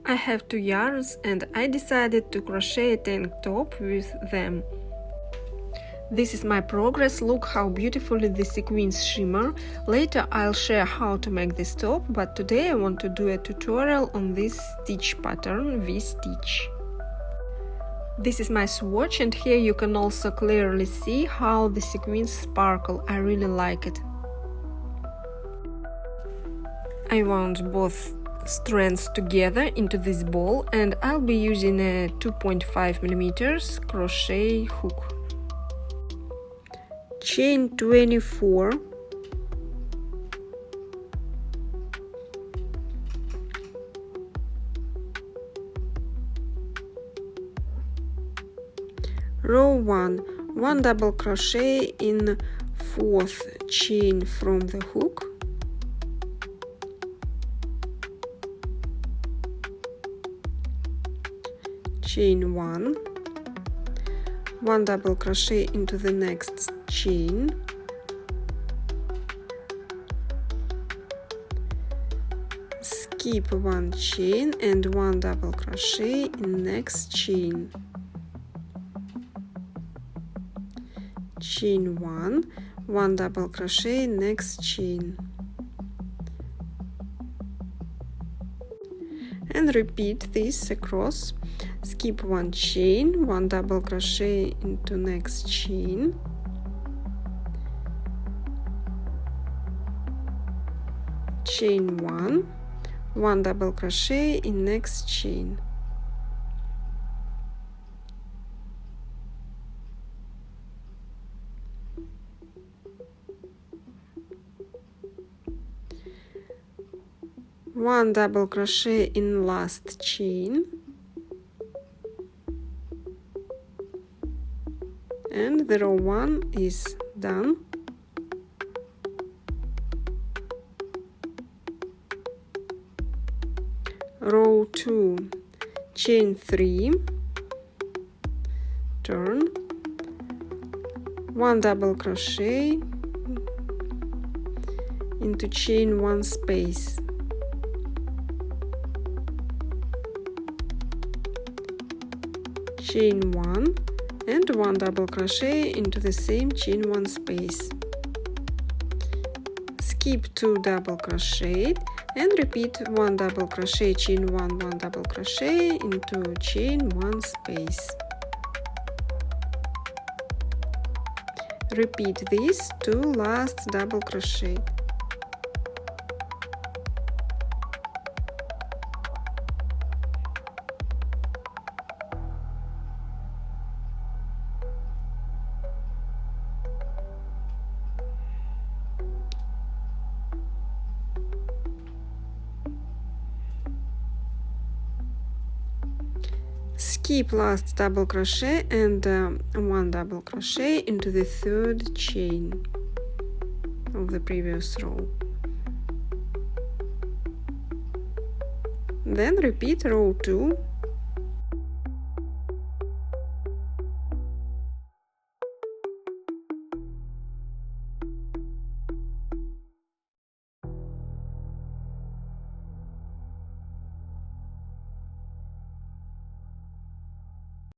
I have 2 yarns and I decided to crochet a tank top with them. This is my progress. Look how beautifully the sequins shimmer. Later I'll share how to make this top, but today I want to do a tutorial on this stitch pattern, V-stitch. This is my swatch, and here you can also clearly see how the sequins sparkle. I really like it. I wound both strands together into this ball, and I'll be using a 2.5mm crochet hook. Chain 24, row 1 double crochet in 4th chain from the hook, chain 1 double crochet into the next chain, skip 1 chain and 1 double crochet in next chain, chain 1 double crochet next chain, and repeat this across. Skip 1 chain, 1 double crochet into next chain, chain 1 double crochet in next chain, one double crochet in last chain, and the row 1 is done. Row 2, chain 3, turn, 1 double crochet into chain 1 space, chain 1 and 1 double crochet into the same chain 1 space, skip 2 double crochet and repeat 1 double crochet, chain 1 double crochet into chain 1 space. Repeat these 2 last double crochet. Skip last double crochet and 1 double crochet into the 3rd chain of the previous row. Then repeat row 2